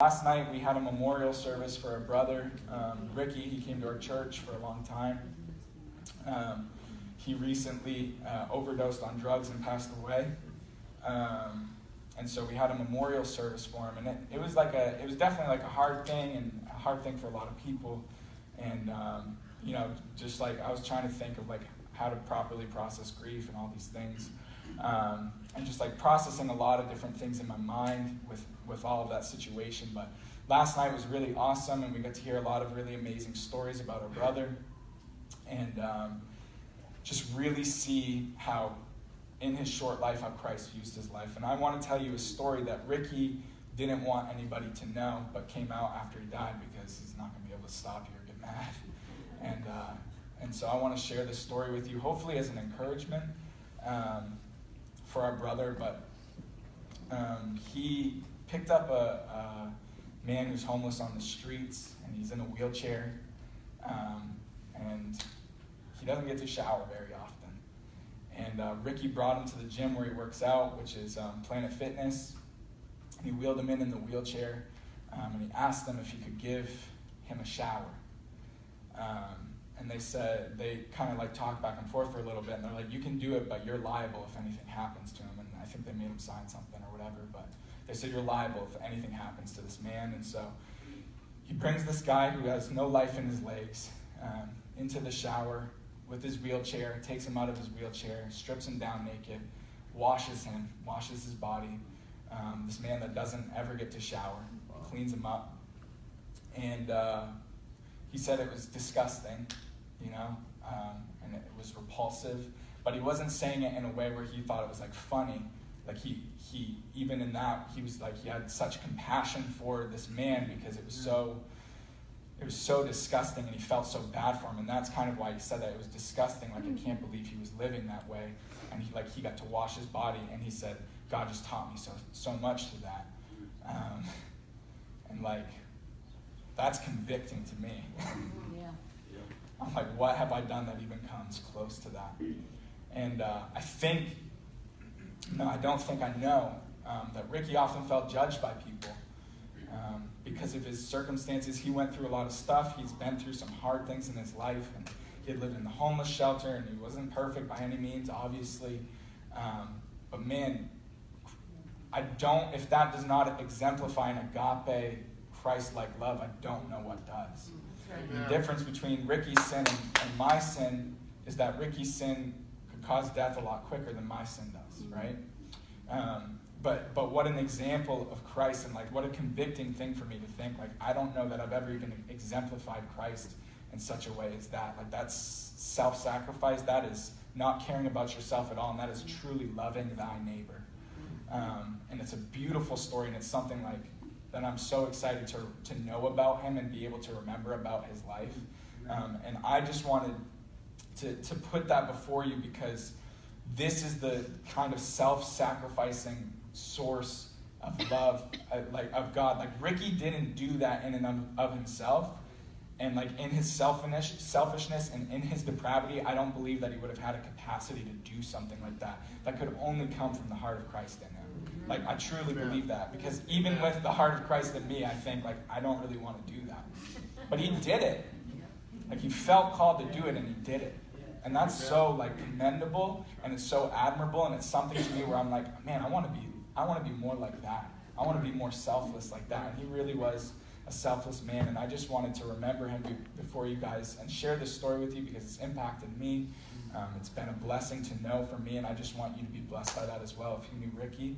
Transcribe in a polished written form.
Last night we had a memorial service for a brother, Ricky. He came to our church for a long time. He recently overdosed on drugs and passed away. And so we had a memorial service for him, and it was definitely like a hard thing, and a hard thing for a lot of people. And just like I was trying to think of like how to properly process grief and all these things, and just like processing a lot of different things in my mind with all of that situation. But last night was really awesome, and we got to hear a lot of really amazing stories about our brother, and just really see how in his short life how Christ used his life. And I want to tell you a story that Ricky didn't want anybody to know, but came out after he died because he's not going to be able to stop you or get mad. And so I want to share this story with you, hopefully as an encouragement for our brother. But he picked up a man who's homeless on the streets, and he's in a wheelchair, and he doesn't get to shower very often. And Ricky brought him to the gym where he works out, which is Planet Fitness. And he wheeled him in the wheelchair, and he asked them if he could give him a shower. And they kind of like talked back and forth for a little bit, and they're like, you can do it, but you're liable if anything happens to him. And I think they made him sign something or whatever, but they said you're liable if anything happens to this man. And so he brings this guy who has no life in his legs into the shower with his wheelchair, takes him out of his wheelchair, strips him down naked, washes his body. This man that doesn't ever get to shower, cleans him up. And he said it was disgusting, and it was repulsive, but he wasn't saying it in a way where he thought it was like funny. Like he even in that, he was like, he had such compassion for this man because it was so disgusting, and he felt so bad for him. And that's kind of why he said that. It was disgusting. Like, I can't believe he was living that way. And he got to wash his body, and he said, God just taught me so much to that. And like, that's convicting to me. Yeah. I'm like, what have I done that even comes close to that? And I don't think I know that Ricky often felt judged by people. Because of his circumstances. He went through a lot of stuff. He's been through some hard things in his life, and he had lived in the homeless shelter, and he wasn't perfect by any means, obviously. But man, if that does not exemplify an agape, Christ-like love, I don't know what does. Right. The difference between Ricky's sin and my sin is that Ricky's sin could cause death a lot quicker than my sin does, right? But what an example of Christ, and like what a convicting thing for me to think, like I don't know that I've ever even exemplified Christ in such a way as that. Like that's self-sacrifice, that is not caring about yourself at all, and that is truly loving thy neighbor. And it's a beautiful story, and it's something like that I'm so excited to know about him and be able to remember about his life. And I just wanted to put that before you because this is the kind of self-sacrificing source of love, of God. Like Ricky didn't do that in and of himself, and like in his selfishness and in his depravity, I don't believe that he would have had a capacity to do something like that. That could only come from the heart of Christ in him. Like I truly believe that, because even with the heart of Christ in me, I think like I don't really want to do that, but he did it. Like he felt called to do it, and he did it. And that's so like commendable, and it's so admirable, and it's something to me where I'm like, man, I want to be more like that. I want to be more selfless like that. And he really was a selfless man, and I just wanted to remember him before you guys and share this story with you because it's impacted me. It's been a blessing to know for me, and I just want you to be blessed by that as well. If you knew Ricky,